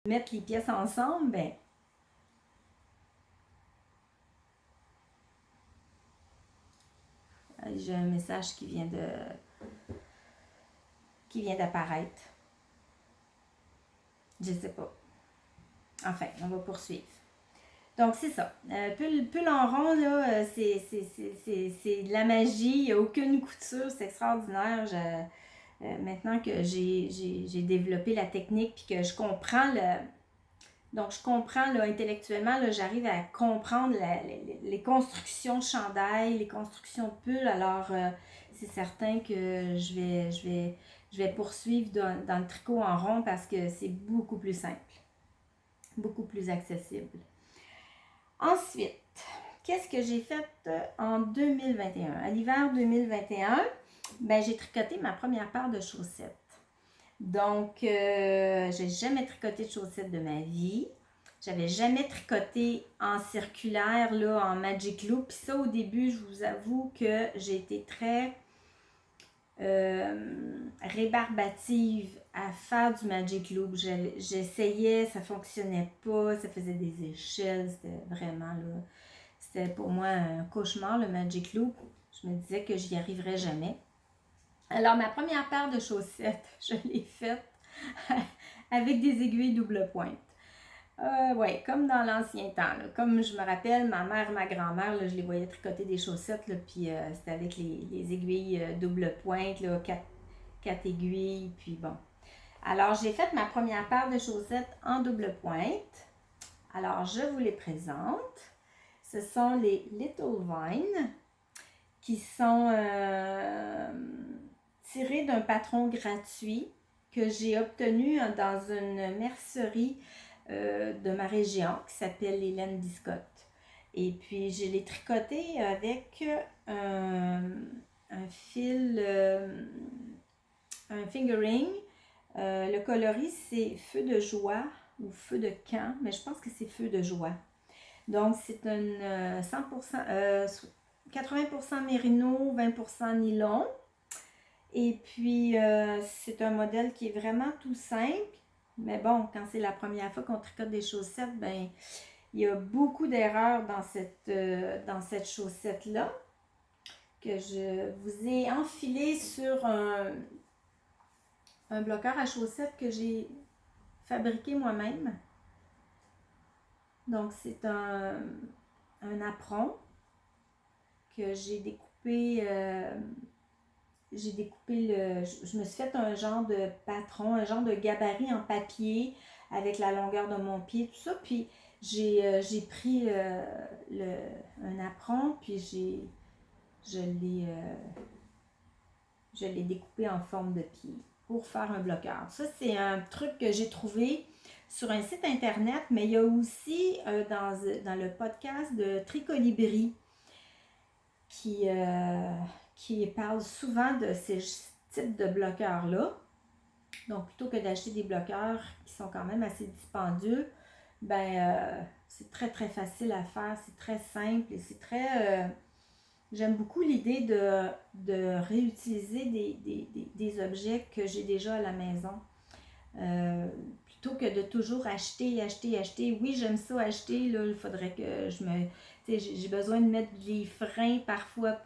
mettre les pièces ensemble, ben j'ai un message qui vient d'apparaître. Je sais pas. Enfin, on va poursuivre. Donc, c'est ça. Pull en rond, là, c'est de la magie. Il n'y a aucune couture. C'est extraordinaire. Maintenant que j'ai développé la technique puis que je comprends donc, je comprends là, intellectuellement, là, j'arrive à comprendre les constructions de chandail, les constructions de pulls. Alors, c'est certain que je vais poursuivre dans le tricot en rond parce que c'est beaucoup plus simple, beaucoup plus accessible. Ensuite, qu'est-ce que j'ai fait en 2021? À l'hiver 2021, ben, j'ai tricoté ma première paire de chaussettes. Donc, j'ai jamais tricoté de chaussettes de ma vie. J'avais jamais tricoté en circulaire, là, en Magic Loop. Puis ça, au début, je vous avoue que j'ai été très rébarbative à faire du Magic Loop. J'essayais, ça fonctionnait pas, ça faisait des échelles, c'était vraiment là. C'était pour moi un cauchemar, le Magic Loop. Je me disais que j'y arriverais jamais. Alors, ma première paire de chaussettes, je l'ai faite avec des aiguilles double pointe. Oui, comme dans l'ancien temps. Là. Comme je me rappelle, ma mère et ma grand-mère, là, je les voyais tricoter des chaussettes, là, puis c'était avec les aiguilles double pointe, là, quatre aiguilles, puis bon. Alors, j'ai fait ma première paire de chaussettes en double pointe. Alors, je vous les présente. Ce sont les Little Vine qui sont tirés d'un patron gratuit que j'ai obtenu dans une mercerie de ma région qui s'appelle les laines Biscotte. Et puis, je l'ai tricoté avec un fil, un fingering. Le coloris, c'est Feu de joie ou Feu de camp, mais je pense que c'est Feu de joie. Donc, c'est une 100%, 80% mérino, 20% nylon. Et puis, c'est un modèle qui est vraiment tout simple. Mais bon, quand c'est la première fois qu'on tricote des chaussettes, ben il y a beaucoup d'erreurs dans cette chaussette-là que je vous ai enfilé sur un bloqueur à chaussettes que j'ai fabriqué moi-même. Donc, c'est un apron que j'ai découpé. Je me suis fait un genre de patron, un genre de gabarit en papier avec la longueur de mon pied, tout ça. Puis j'ai pris un apron, puis je l'ai découpé en forme de pied pour faire un bloqueur. Ça, c'est un truc que j'ai trouvé sur un site internet, mais il y a aussi dans le podcast de Tricolibri qui parle souvent de ces types de bloqueurs-là. Donc, plutôt que d'acheter des bloqueurs qui sont quand même assez dispendieux, ben c'est très, très facile à faire, c'est très simple et c'est très... j'aime beaucoup l'idée de réutiliser des objets que j'ai déjà à la maison. Plutôt que de toujours acheter. Oui, j'aime ça acheter, là, il faudrait que je me... J'ai besoin de mettre des freins parfois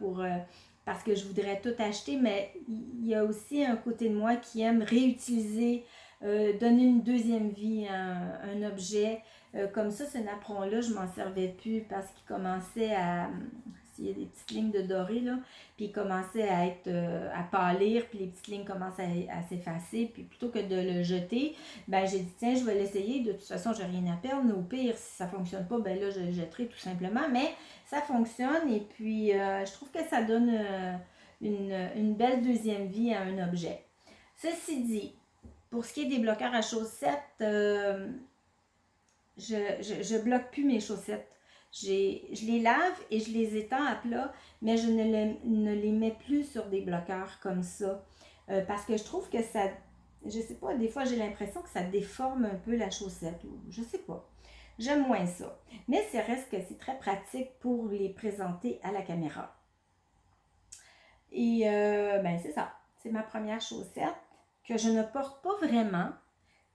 parce que je voudrais tout acheter, mais il y a aussi un côté de moi qui aime réutiliser, donner une deuxième vie à un objet. Comme ça, ce napperon-là, je m'en servais plus parce qu'il commençait à... Il y a des petites lignes de doré, là, puis il commençait à être à pâlir, puis les petites lignes commencent à s'effacer, puis plutôt que de le jeter, ben j'ai dit tiens, je vais l'essayer, de toute façon, j'ai rien à perdre, au pire, si ça fonctionne pas, ben là, je le jetterai tout simplement, mais ça fonctionne, et puis je trouve que ça donne une belle deuxième vie à un objet. Ceci dit, pour ce qui est des bloqueurs à chaussettes, je bloque plus mes chaussettes. Je les lave et je les étends à plat, mais je ne les mets plus sur des bloqueurs comme ça. Parce que je trouve que ça, je sais pas, des fois j'ai l'impression que ça déforme un peu la chaussette. Ou je sais pas. J'aime moins ça. Mais ça reste que c'est très pratique pour les présenter à la caméra. Et ben c'est ça. C'est ma première chaussette que je ne porte pas vraiment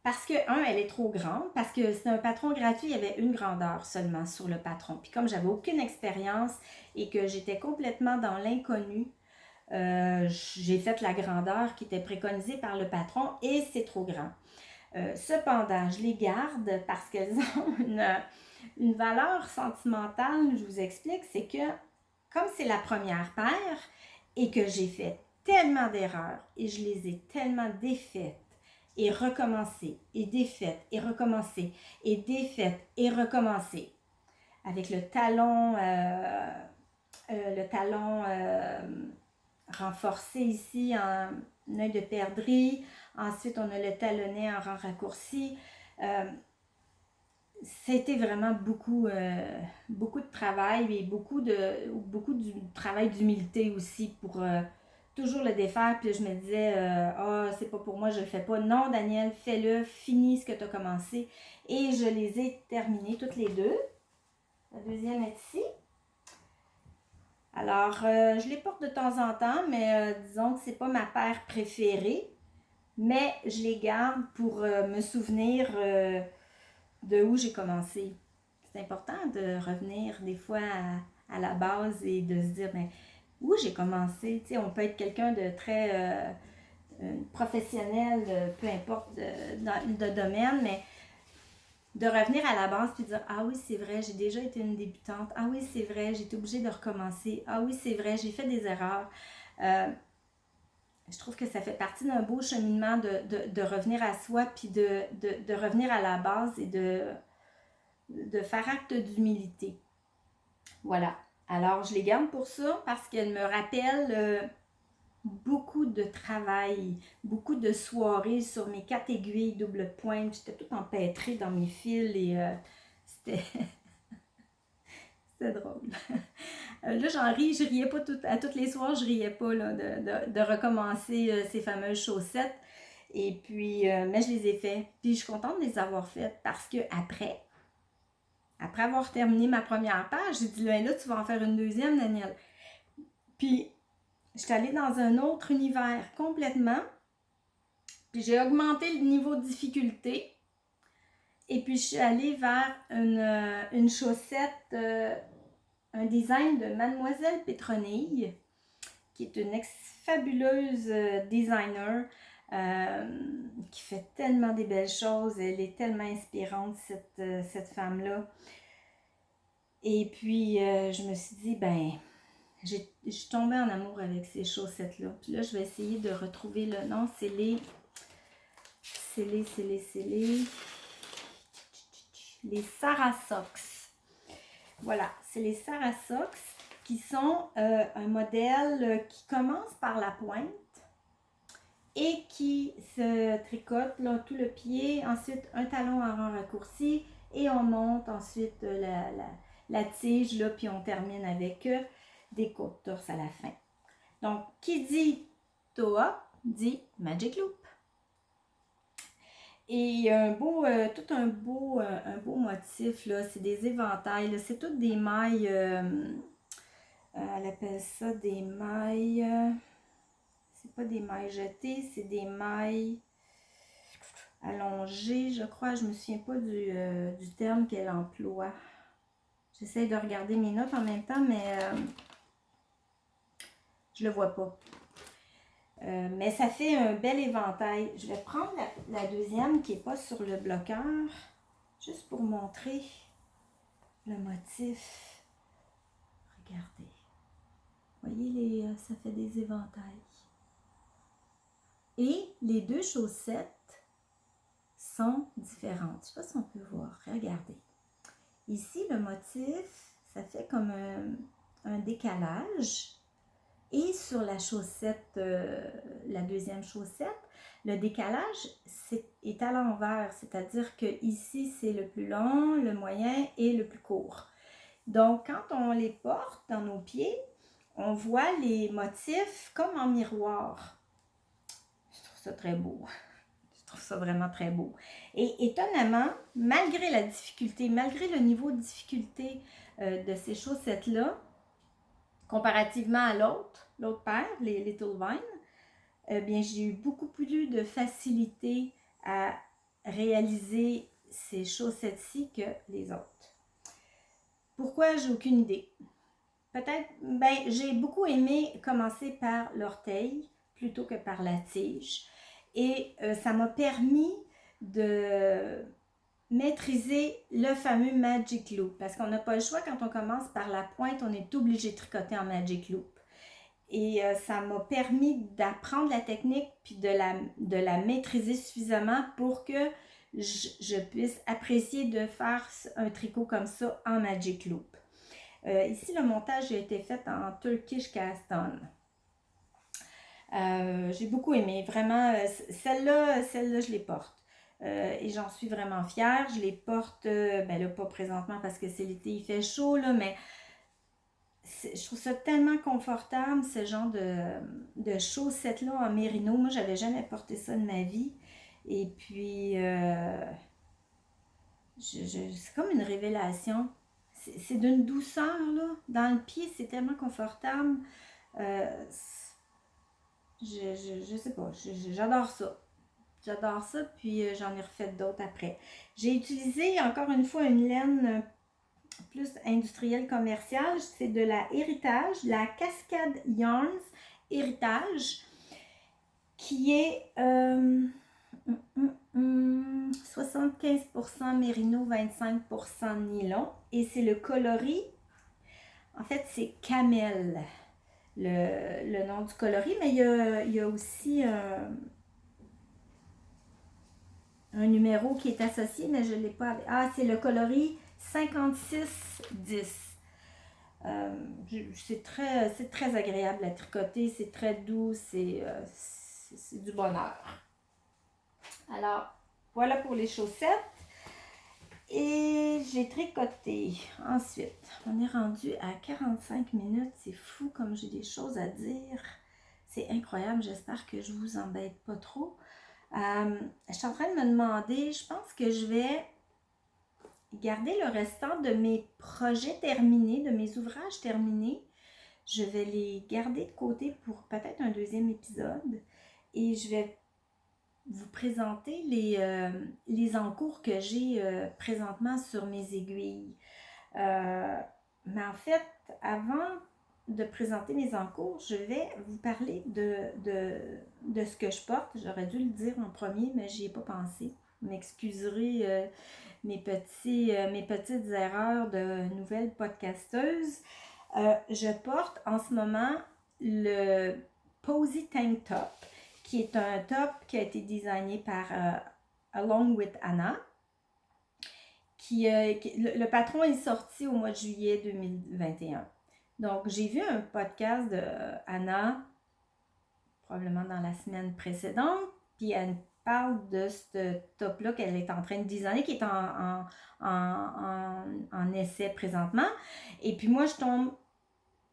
Parce que, elle est trop grande, parce que c'est un patron gratuit, il y avait une grandeur seulement sur le patron. Puis comme j'avais aucune expérience et que j'étais complètement dans l'inconnu, j'ai fait la grandeur qui était préconisée par le patron et c'est trop grand. Cependant, je les garde parce qu'elles ont une valeur sentimentale, je vous explique, c'est que comme c'est la première paire et que j'ai fait tellement d'erreurs et je les ai tellement défaites et recommencées et défaites et recommencées et défaites et recommencées avec le talon renforcé ici en œil de perdrix. Ensuite, on a le talonnet en rang raccourci. C'était vraiment beaucoup de travail et beaucoup du travail d'humilité aussi pour toujours le défaire. Puis je me disais, c'est pas pour moi, je le fais pas. Non, Daniel, fais-le, finis ce que tu as commencé. Et je les ai terminées toutes les deux. La deuxième est ici. Alors, je les porte de temps en temps, mais disons que c'est pas ma paire préférée. Mais je les garde pour me souvenir de où j'ai commencé. C'est important de revenir des fois à la base et de se dire, ben, où j'ai commencé. Tu sais, on peut être quelqu'un de très professionnel, peu importe de domaine, mais de revenir à la base puis de dire, ah oui, c'est vrai, j'ai déjà été une débutante. Ah oui, c'est vrai, j'ai été obligée de recommencer. Ah oui, c'est vrai, j'ai fait des erreurs. Je trouve que ça fait partie d'un beau cheminement de revenir à soi puis de revenir à la base et de faire acte d'humilité. Voilà. Alors, je les garde pour ça parce qu'elles me rappellent beaucoup de travail, beaucoup de soirées sur mes 4 aiguilles double pointe. J'étais toute empêtrée dans mes fils et c'était c'était drôle. Là, j'en ris, je riais pas à toutes les soirs, je riais pas là, de recommencer ces fameuses chaussettes. Et puis, mais je les ai fait. Puis, je suis contente de les avoir faites parce que après avoir terminé ma première page, j'ai dit, là, tu vas en faire une deuxième, Daniel. Puis, je suis allée dans un autre univers complètement. Puis, j'ai augmenté le niveau de difficulté. Et puis, je suis allée vers une chaussette, un design de Mademoiselle Pétronille, qui est une fabuleuse designer qui fait tellement des belles choses. Elle est tellement inspirante, cette femme-là. Et puis, je me suis dit, ben, je suis tombée en amour avec ces chaussettes-là. Puis là, je vais essayer de retrouver le nom. C'est les Sarah Socks. Voilà, c'est les Sarah Socks qui sont un modèle qui commence par la pointe et qui se tricote là, tout le pied. Ensuite, un talon en rang raccourci et on monte ensuite la tige, là, puis on termine avec des côtes torse à la fin. Donc, qui dit Toa dit Magic Loop. Et tout un beau motif, là, c'est des éventails, là, c'est toutes des mailles, elle appelle ça des mailles, c'est pas des mailles jetées, c'est des mailles allongées, je crois, je me souviens pas du terme qu'elle emploie. J'essaie de regarder mes notes en même temps, mais je le vois pas. Mais ça fait un bel éventail. Je vais prendre la deuxième qui n'est pas sur le bloqueur, juste pour montrer le motif. Regardez. Voyez, ça fait des éventails. Et les deux chaussettes sont différentes. Je ne sais pas si on peut voir. Regardez. Ici, le motif, ça fait comme un décalage. Et sur la chaussette, la deuxième chaussette, le décalage est à l'envers, c'est-à-dire que ici c'est le plus long, le moyen et le plus court. Donc, quand on les porte dans nos pieds, on voit les motifs comme en miroir. Je trouve ça très beau. Je trouve ça vraiment très beau. Et étonnamment, malgré la difficulté, malgré le niveau de difficulté de ces chaussettes-là, comparativement à l'autre paire, les Little Vine, bien, j'ai eu beaucoup plus de facilité à réaliser ces chaussettes-ci que les autres. Pourquoi? J'ai aucune idée. Peut-être, j'ai beaucoup aimé commencer par l'orteil plutôt que par la tige. Et ça m'a permis de maîtriser le fameux Magic Loop. Parce qu'on n'a pas le choix, quand on commence par la pointe, on est obligé de tricoter en Magic Loop. Et ça m'a permis d'apprendre la technique puis de la maîtriser suffisamment pour que je puisse apprécier de faire un tricot comme ça en Magic Loop. Ici, le montage a été fait en Turkish Cast On. J'ai beaucoup aimé, vraiment. Celle-là, je les porte. Et j'en suis vraiment fière. Je les porte, là, pas présentement parce que c'est l'été, il fait chaud, là, mais je trouve ça tellement confortable, ce genre de chaussettes-là en mérino. Moi, j'avais jamais porté ça de ma vie. Et puis, c'est comme une révélation. C'est d'une douceur, là. Dans le pied, c'est tellement confortable. Je sais pas, j'adore ça. J'adore ça, puis j'en ai refait d'autres après. J'ai utilisé encore une fois une laine plus industrielle commerciale. C'est de la Héritage, la Cascade Yarns Héritage, qui est 75% mérino, 25% nylon. Et c'est le coloris, en fait c'est Camel, le nom du coloris, mais il y a aussi un numéro qui est associé, mais je ne l'ai pas. C'est le coloris 5610. C'est très agréable à tricoter, c'est très doux, c'est du bonheur. Alors, voilà pour les chaussettes. Et j'ai tricoté. Ensuite, on est rendu à 45 minutes. C'est fou comme j'ai des choses à dire. C'est incroyable. J'espère que je ne vous embête pas trop. Je suis en train de me demander, je pense que je vais garder le restant de mes projets terminés, de mes ouvrages terminés. Je vais les garder de côté pour peut-être un deuxième épisode. Et je vais vous présenter les encours que j'ai présentement sur mes aiguilles. Mais en fait, avant de présenter mes encours, je vais vous parler de ce que je porte. J'aurais dû le dire en premier, mais j'y ai pas pensé. Vous m'excuserez mes petites erreurs de nouvelle podcasteuse. Je porte en ce moment le Posy Tank Top, qui est un top qui a été designé par Along with Anna. Le patron est sorti au mois de juillet 2021. Donc, j'ai vu un podcast de Anna, probablement dans la semaine précédente, puis elle parle de ce top-là qu'elle est en train de designer, qui est en essai présentement. Et puis moi, je tombe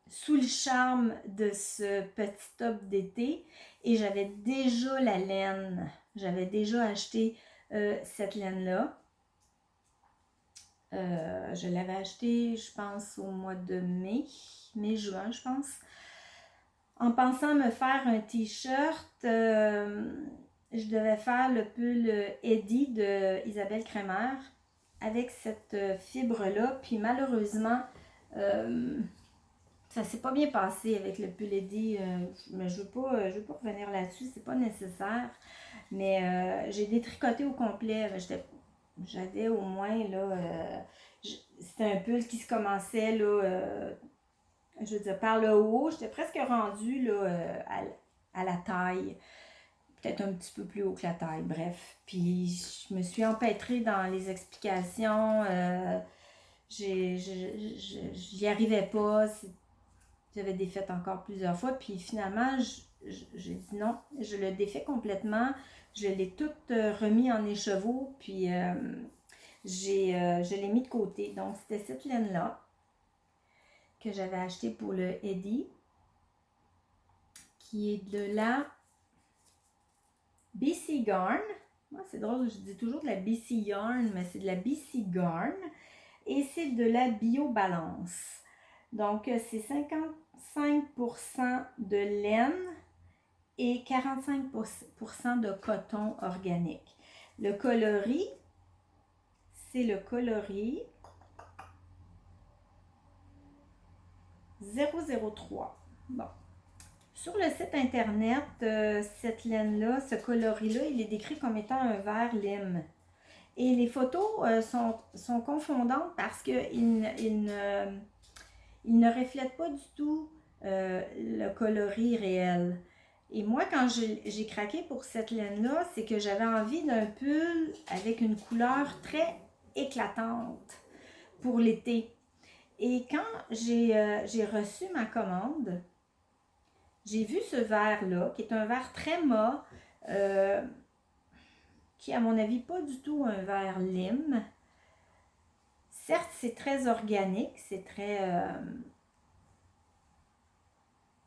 sous le charme de ce petit top d'été et j'avais déjà la laine. J'avais déjà acheté cette laine-là. Je l'avais acheté, je pense, au mois de mai-juin, je pense. En pensant me faire un t-shirt, je devais faire le pull Eddie de Isabelle Kremer avec cette fibre-là. Puis malheureusement, ça s'est pas bien passé avec le pull Eddie, mais je veux pas revenir là-dessus, c'est pas nécessaire. Mais j'ai détricoté au complet. J'avais au moins, là, c'était un pull qui se commençait, là, je veux dire, par le haut. J'étais presque rendue, là, à la taille. Peut-être un petit peu plus haut que la taille, bref. Puis, je me suis empêtrée dans les explications. J'y arrivais pas. J'avais défait encore plusieurs fois. Puis, finalement, j'ai dit non. Je le défais complètement. Je l'ai tout remis en écheveau, puis je l'ai mis de côté. Donc, c'était cette laine-là que j'avais acheté pour le Eddie, qui est de la BC Garn. Moi, c'est drôle, je dis toujours de la BC Yarn, mais c'est de la BC Garn. Et c'est de la BioBalance. Donc, c'est 55% de laine et 45% de coton organique. Le coloris, c'est le coloris 003. Bon. Sur le site internet, cette laine-là, ce coloris-là, il est décrit comme étant un vert lime. Et les photos sont confondantes parce qu'ils ne reflètent pas du tout le coloris réel. Et moi, quand j'ai craqué pour cette laine-là, c'est que j'avais envie d'un pull avec une couleur très éclatante pour l'été. Et quand j'ai reçu ma commande, j'ai vu ce vert-là, qui est un vert très mat, qui à mon avis pas du tout un vert lime. Certes, c'est très organique, c'est très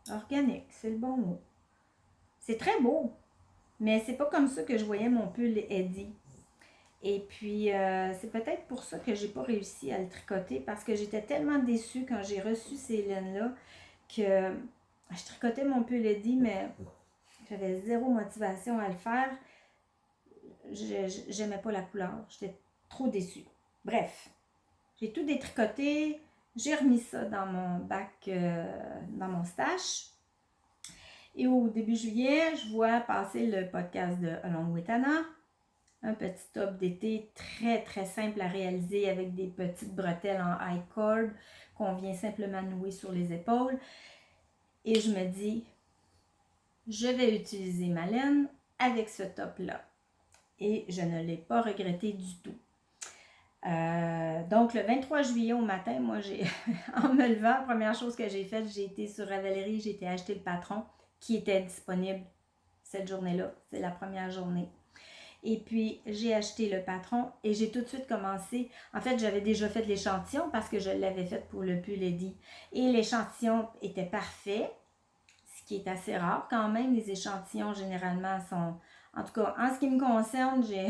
organique, c'est le bon mot. C'est très beau, mais c'est pas comme ça que je voyais mon pull Eddie. Et puis, c'est peut-être pour ça que j'ai pas réussi à le tricoter, parce que j'étais tellement déçue quand j'ai reçu ces laines-là que je tricotais mon pull Eddie, mais j'avais zéro motivation à le faire. J'aimais pas la couleur, j'étais trop déçue. Bref, j'ai tout détricoté, j'ai remis ça dans mon bac, dans mon stash. Et au début juillet, je vois passer le podcast de Along with Anna, un petit top d'été très très simple à réaliser avec des petites bretelles en high cord qu'on vient simplement nouer sur les épaules. Et je me dis, je vais utiliser ma laine avec ce top-là. Et je ne l'ai pas regretté du tout. Donc, le 23 juillet au matin, moi, en me levant, première chose que j'ai faite, j'ai été sur Ravelry, j'ai été acheter le patron qui était disponible cette journée-là. C'est la première journée. Et puis, j'ai acheté le patron et j'ai tout de suite commencé. En fait, j'avais déjà fait l'échantillon parce que je l'avais fait pour le pull Eddie. Et l'échantillon était parfait, ce qui est assez rare quand même. Les échantillons, généralement, sont... En tout cas, en ce qui me concerne, j'ai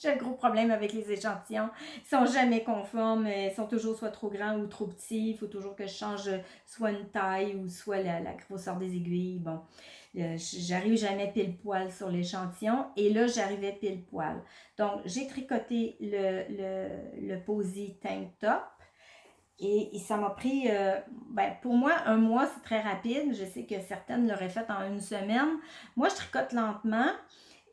un gros problème avec les échantillons. Ils sont jamais conformes, ils sont toujours soit trop grands ou trop petits. Il faut toujours que je change soit une taille ou soit la grosseur des aiguilles. Bon, j'arrive jamais pile poil sur l'échantillon et là, j'arrivais pile poil. Donc, j'ai tricoté le Posy Tank Top et ça m'a pris, pour moi, un mois, c'est très rapide. Je sais que certaines l'auraient fait en une semaine. Moi, je tricote lentement.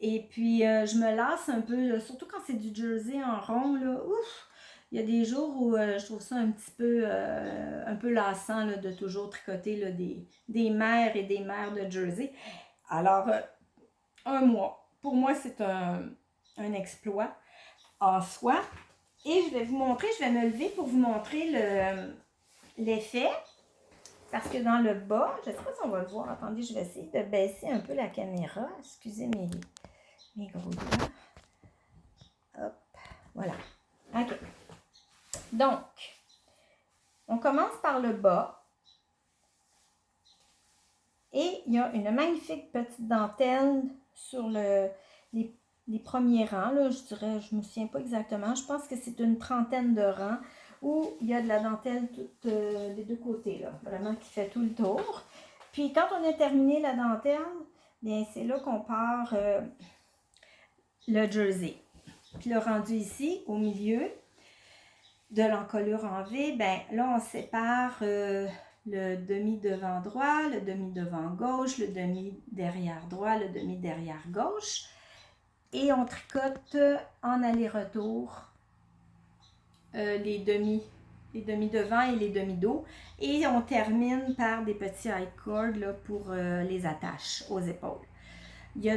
Et puis, je me lasse un peu, là, surtout quand c'est du jersey en rond, là, ouf! Il y a des jours où je trouve ça un petit peu, un peu lassant là, de toujours tricoter là, des mères et des mères de jersey. Alors, un mois, pour moi, c'est un exploit en soi. Et je vais vous montrer, je vais me lever pour vous montrer l'effet. Parce que dans le bas, je ne sais pas si on va le voir, attendez, je vais essayer de baisser un peu la caméra. Excusez mes gros doigts. Hop, voilà. OK. Donc, on commence par le bas. Et il y a une magnifique petite dentelle sur les premiers rangs. Là, je dirais, je ne me souviens pas exactement. Je pense que c'est une trentaine de rangs où il y a de la dentelle des deux côtés. Là, vraiment qui fait tout le tour. Puis quand on a terminé la dentelle, bien c'est là qu'on part le jersey. Puis le rendu ici, au milieu de l'encolure en V, ben là, on sépare le demi-devant droit, le demi-devant gauche, le demi-derrière droit, le demi-derrière gauche. Et on tricote en aller-retour les demi-devant et les demi-dos. Et on termine par des petits high cord là, pour les attaches aux épaules. Il y a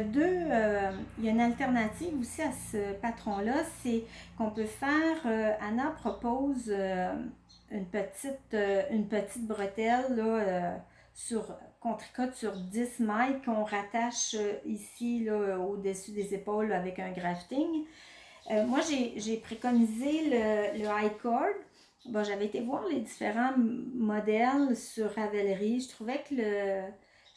une alternative aussi à ce patron-là, c'est qu'on peut faire, Anna propose une petite bretelle là, qu'on tricote sur 10 mailles, qu'on rattache ici là, au-dessus des épaules là, avec un grafting. Moi, j'ai préconisé le high cord. Bon, j'avais été voir les différents modèles sur Ravelry. Je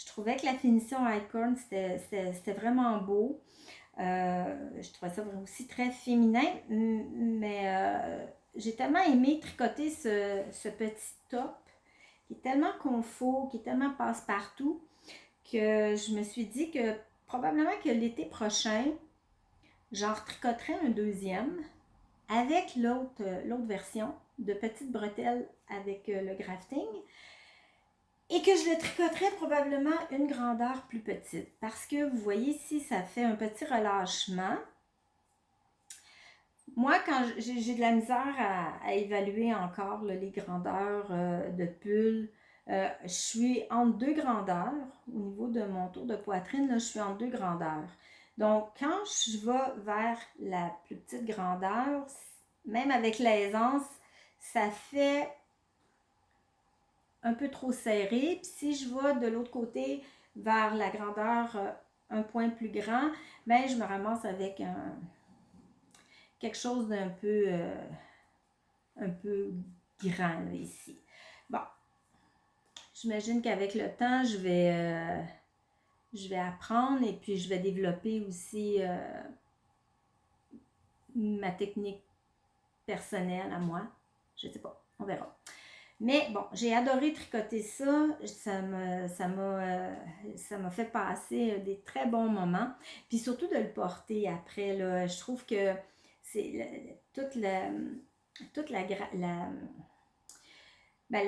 trouvais que la finition high-cord, c'était vraiment beau. Je trouvais ça aussi très féminin, mais j'ai tellement aimé tricoter ce petit top qui est tellement confort, qui est tellement passe-partout, que je me suis dit que probablement que l'été prochain, j'en retricoterai un deuxième avec l'autre version de petites bretelles avec le grafting et que je le tricoterai probablement une grandeur plus petite parce que vous voyez ici, ça fait un petit relâchement. Moi, quand j'ai de la misère à évaluer encore là, les grandeurs de pull, je suis entre deux grandeurs. Au niveau de mon tour de poitrine, là, je suis entre deux grandeurs. Donc, quand je vais vers la plus petite grandeur, même avec l'aisance, ça fait un peu trop serré. Puis si je vais de l'autre côté vers la grandeur un point plus grand, ben je me ramasse avec quelque chose d'un un peu grand là, ici. Bon, j'imagine qu'avec le temps, je vais apprendre et puis je vais développer aussi ma technique personnelle à moi. Je ne sais pas, on verra. Mais bon, j'ai adoré tricoter ça. Ça m'a fait passer des très bons moments. Puis surtout de le porter après. Là, je trouve que c'est toute la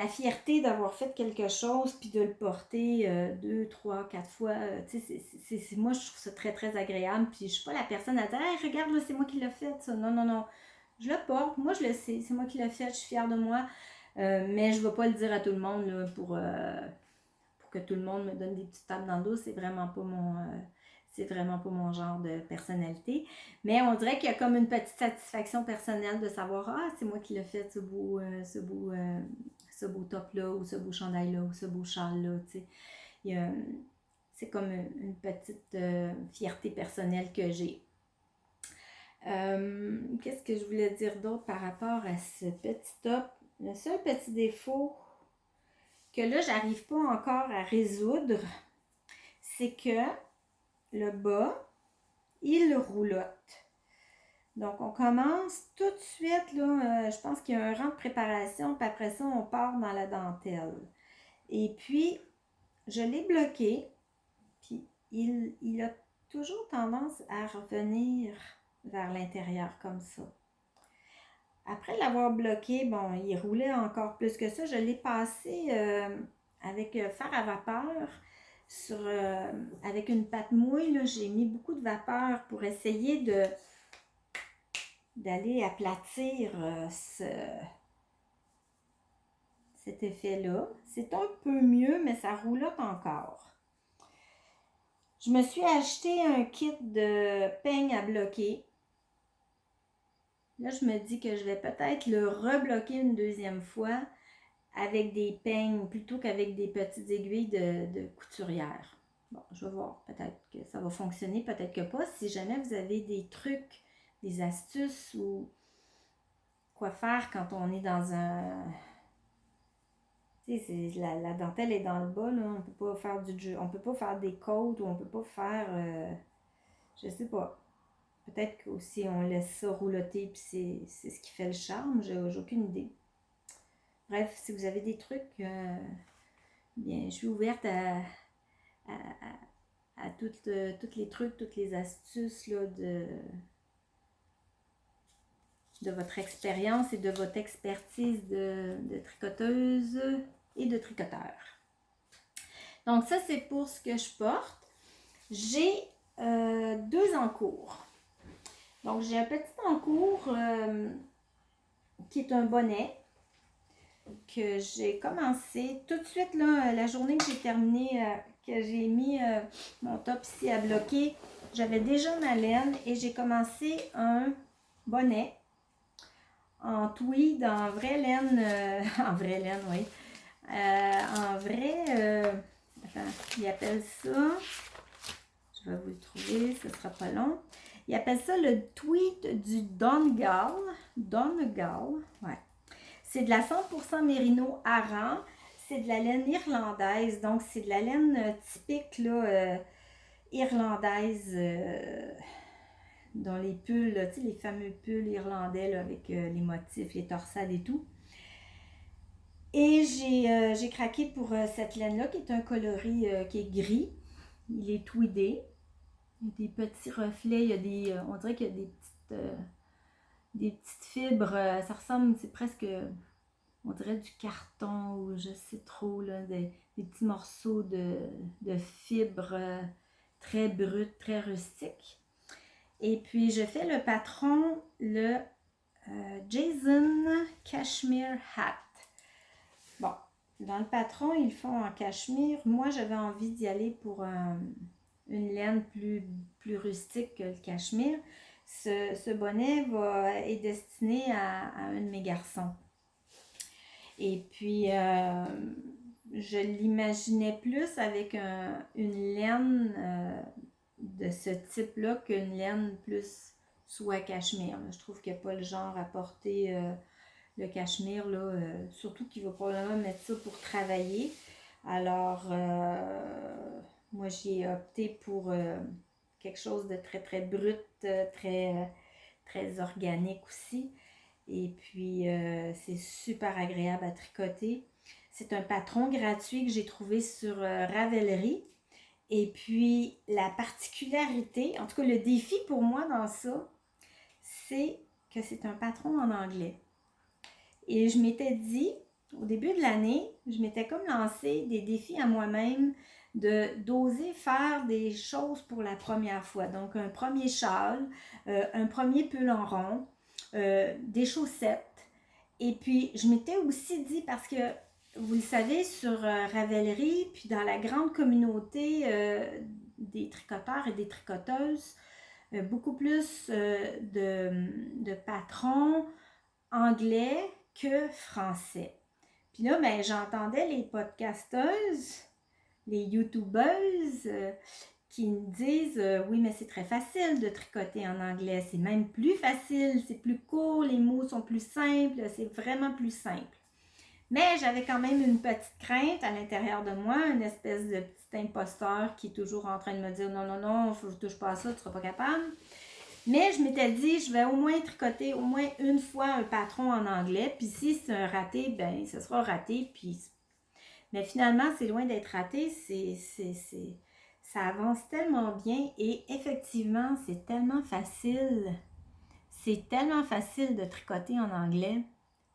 fierté d'avoir fait quelque chose puis de le porter 2, 3, 4 fois. Moi, je trouve ça très, très agréable. Puis je suis pas la personne à dire hey, regarde, là, c'est moi qui l'ai fait. Ça. Non, non, non. Je le porte. Moi, je le sais. C'est moi qui l'ai fait. Je suis fière de moi. Mais je ne vais pas le dire à tout le monde là, pour que tout le monde me donne des petites tapes dans le dos. C'est vraiment pas mon genre de personnalité. Mais on dirait qu'il y a comme une petite satisfaction personnelle de savoir ah, c'est moi qui l'ai fait ce beau top-là, ou ce beau chandail-là, ou ce beau châle-là. C'est comme une petite fierté personnelle que j'ai. Qu'est-ce que je voulais dire d'autre par rapport à ce petit top? Le seul petit défaut que là, j'arrive pas encore à résoudre, c'est que le bas, il roulotte. Donc, on commence tout de suite, là, je pense qu'il y a un rang de préparation, puis après ça, on part dans la dentelle. Et puis, je l'ai bloqué, puis il a toujours tendance à revenir vers l'intérieur comme ça. Après l'avoir bloqué, bon, il roulait encore plus que ça. Je l'ai passé avec fer à vapeur avec une pâte mouille. Là, j'ai mis beaucoup de vapeur pour essayer d'aller aplatir cet effet-là. C'est un peu mieux, mais ça roulotte encore. Je me suis acheté un kit de peigne à bloquer. Là, je me dis que je vais peut-être le rebloquer une deuxième fois avec des peignes plutôt qu'avec des petites aiguilles de couturière. Bon, je vais voir. Peut-être que ça va fonctionner, peut-être que pas. Si jamais vous avez des trucs, des astuces ou quoi faire quand on est dans un... Tu sais, la dentelle est dans le bas, là. On peut pas faire on peut pas faire des côtes ou on peut pas faire... je sais pas. Peut-être que si on laisse ça roulotter puis c'est ce qui fait le charme, j'ai aucune idée. Bref, si vous avez des trucs, bien, je suis ouverte à tous les trucs, toutes les astuces là, de votre expérience et de votre expertise de tricoteuse et de tricoteur. Donc ça, c'est pour ce que je porte. J'ai 2 encours. Donc, j'ai un petit encours qui est un bonnet que j'ai commencé tout de suite, là, la journée que j'ai terminé, que j'ai mis mon top ici à bloquer. J'avais déjà ma laine et j'ai commencé un bonnet en tweed, en vraie laine, en vraie laine, oui. En vrai, attends, ils appellent ça, je vais vous le trouver, ce sera pas long. Ils appellent ça le tweed du Donegal. Donegal, ouais. C'est de la 100% mérino Aran. C'est de la laine irlandaise. Donc, c'est de la laine typique là, irlandaise dans les pulls, là, tu sais, les fameux pulls irlandais là, avec les motifs, les torsades et tout. Et j'ai craqué pour cette laine-là qui est un coloris qui est gris. Il est tweedé. Il y a des petits reflets, il y a on dirait qu'il y a des petites fibres, ça ressemble, c'est presque, on dirait du carton ou je sais trop, là, des petits morceaux de fibres très brutes, très rustiques. Et puis, je fais le patron, le Jason Cashmere Hat. Bon, dans le patron, ils font en cachemire. Moi, j'avais envie d'y aller pour une laine plus rustique que le cachemire. Ce bonnet est destiné à un de mes garçons. Et puis, je l'imaginais plus avec une laine de ce type-là qu'une laine plus soie cachemire. Je trouve qu'il n'y a pas le genre à porter le cachemire, là, surtout qu'il va probablement mettre ça pour travailler. Alors, moi, j'ai opté pour quelque chose de très, très brut, très organique aussi. Et puis, c'est super agréable à tricoter. C'est un patron gratuit que j'ai trouvé sur Ravelry. Et puis, la particularité, en tout cas, le défi pour moi dans ça, c'est que c'est un patron en anglais. Et je m'étais dit, au début de l'année, je m'étais comme lancé des défis à moi-même d'oser faire des choses pour la première fois. Donc, un premier châle, un premier pull en rond, des chaussettes. Et puis, je m'étais aussi dit, parce que, vous le savez, sur Ravelry, puis dans la grande communauté des tricoteurs et des tricoteuses, beaucoup plus de patrons anglais que français. Puis là, ben, j'entendais les podcasteuses, les youtubeuses qui me disent oui, mais c'est très facile de tricoter en anglais. C'est même plus facile, c'est plus court, les mots sont plus simples, c'est vraiment plus simple. Mais j'avais quand même une petite crainte à l'intérieur de moi, une espèce de petit imposteur qui est toujours en train de me dire non, non, non, faut que je touche pas à ça, tu seras pas capable. Mais je m'étais dit, je vais au moins tricoter au moins une fois un patron en anglais. Puis si c'est un raté, ben ce sera raté. Puis... Mais finalement, c'est loin d'être raté. Ça avance tellement bien. Et effectivement, c'est tellement facile. C'est tellement facile de tricoter en anglais.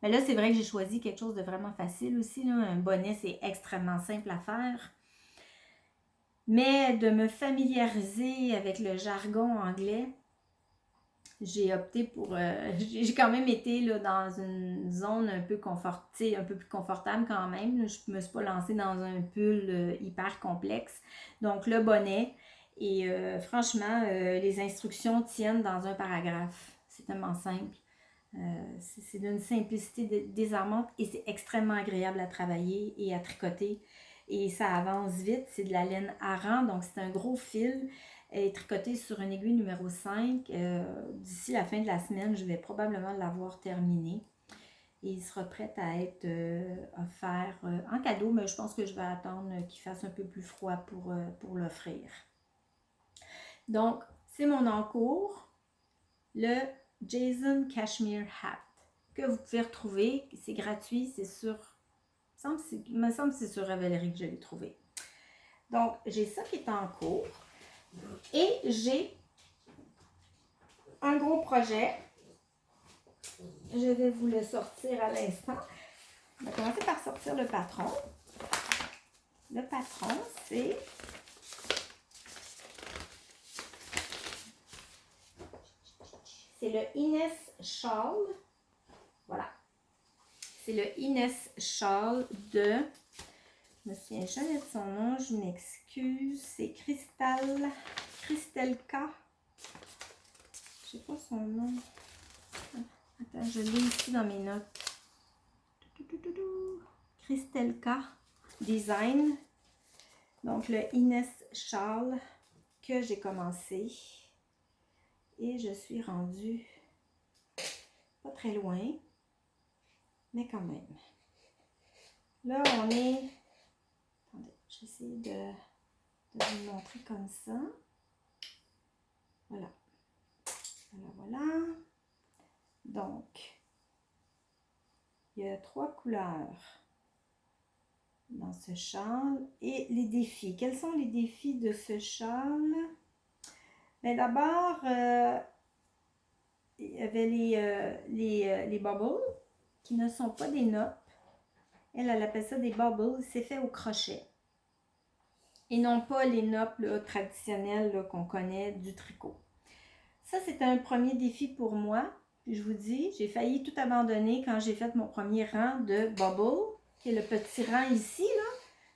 Mais là, c'est vrai que j'ai choisi quelque chose de vraiment facile aussi, là. Un bonnet, c'est extrêmement simple à faire. Mais de me familiariser avec le jargon anglais, j'ai opté pour... j'ai quand même été là, dans une zone un peu un peu plus confortable quand même. Je ne me suis pas lancée dans un pull hyper complexe. Donc, le bonnet. Et franchement, les instructions tiennent dans un paragraphe. C'est tellement simple. C'est d'une simplicité désarmante et c'est extrêmement agréable à travailler et à tricoter. Et ça avance vite. C'est de la laine Aran, donc c'est un gros fil. Elle est tricotée sur une aiguille numéro 5. D'ici la fin de la semaine, je vais probablement l'avoir terminé. Et il sera prêt à être offert en cadeau, mais je pense que je vais attendre qu'il fasse un peu plus froid pour l'offrir. Donc, c'est mon encours, le Jason Cashmere Hat, que vous pouvez retrouver. C'est gratuit, c'est sur... Il me semble que c'est sur Ravelry que je l'ai trouvé. Donc, j'ai ça qui est en cours. Et j'ai un gros projet. Je vais vous le sortir à l'instant. On va commencer par sortir le patron. Le patron, c'est le Ines Shawl. Voilà. C'est le Ines Shawl de... Je me souviens jamais de son nom, je m'excuse. C'est Christelka. Je sais pas son nom. Attends, je l'ai ici dans mes notes. Christelka Design. Donc, le Ines Shawl que j'ai commencé. Et je suis rendue pas très loin, mais quand même. Là, on est... Attendez, je vais essayer de vous le montrer comme ça. Voilà. Voilà. Donc, il y a 3 couleurs dans ce châle. Et les défis. Quels sont les défis de ce châle? Mais d'abord, il y avait les bubbles, qui ne sont pas des notes. Elle appelle ça des bubbles. C'est fait au crochet. Et non pas les notes là, traditionnelles là, qu'on connaît du tricot. Ça, c'était un premier défi pour moi. Puis je vous dis, j'ai failli tout abandonner quand j'ai fait mon premier rang de bubble, qui est le petit rang ici, là.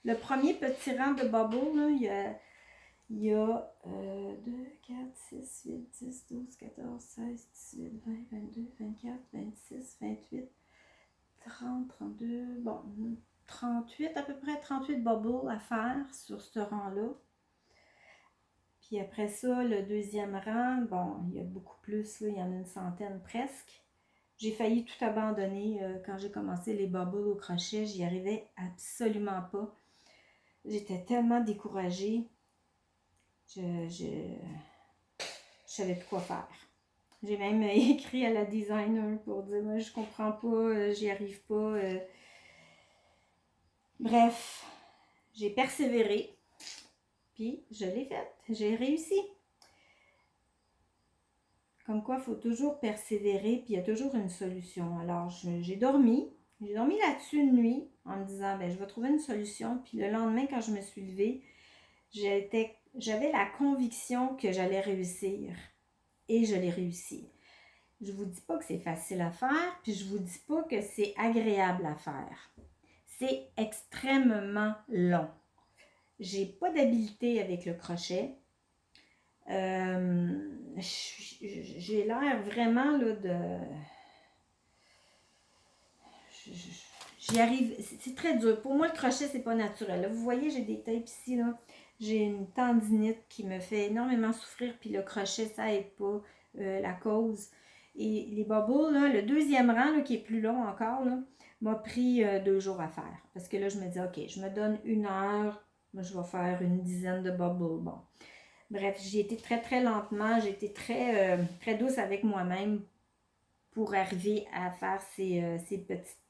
Le premier petit rang de bubble, là, il y a 2, 4, 6, 8, 10, 12, 14, 16, 18, 20, 22, 24, 26, 28, 30, 32, bon, 38, à peu près 38 bubbles à faire sur ce rang-là. Puis après ça, le deuxième rang, bon, il y a beaucoup plus, là, il y en a une centaine presque. J'ai failli tout abandonner quand j'ai commencé les bubbles au crochet. J'y arrivais absolument pas. J'étais tellement découragée. Je savais plus quoi faire. J'ai même écrit à la designer pour dire, moi, je comprends pas, j'y arrive pas. Bref, j'ai persévéré. Puis je l'ai faite. J'ai réussi. Comme quoi, il faut toujours persévérer, puis il y a toujours une solution. Alors, j'ai dormi là-dessus une nuit en me disant, ben, je vais trouver une solution. Puis le lendemain, quand je me suis levée, j'avais la conviction que j'allais réussir. Et je l'ai réussi. Je ne vous dis pas que c'est facile à faire, puis je ne vous dis pas que c'est agréable à faire. C'est extrêmement long. J'ai pas d'habileté avec le crochet. J'ai l'air vraiment là, j'y arrive, c'est très dur. Pour moi, le crochet, c'est pas naturel. Là, vous voyez, j'ai des tapes ici, là. J'ai une tendinite qui me fait énormément souffrir, puis le crochet, ça aide pas la cause. Et les bubbles, là, le deuxième rang, là, qui est plus long encore, là, m'a pris 2 jours à faire. Parce que là, je me dis, OK, je me donne 1 heure, moi, je vais faire une dizaine de bubbles. Bon. Bref, j'ai été très, très lentement. J'ai été très, très douce avec moi-même pour arriver à faire ces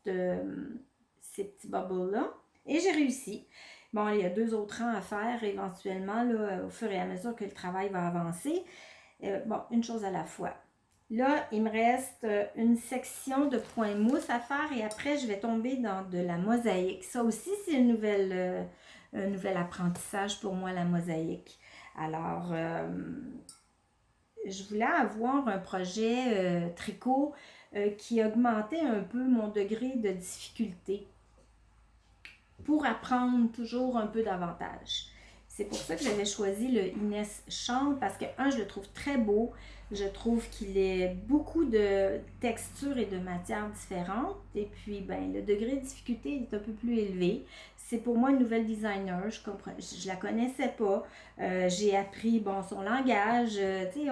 petits bubbles-là. Et j'ai réussi. Bon, il y a 2 autres rangs à faire éventuellement, là, au fur et à mesure que le travail va avancer. Bon, une chose à la fois. Là, il me reste une section de point mousse à faire et après, je vais tomber dans de la mosaïque. Ça aussi, c'est un nouvel apprentissage pour moi, la mosaïque. Alors, je voulais avoir un projet tricot qui augmentait un peu mon degré de difficulté pour apprendre toujours un peu davantage. C'est pour ça que j'avais choisi le Inès Champ parce que, je le trouve très beau. Je trouve qu'il est beaucoup de textures et de matières différentes. Et puis, ben, le degré de difficulté est un peu plus élevé. C'est pour moi une nouvelle designer. Je la connaissais pas. J'ai appris, bon, son langage. Tu sais,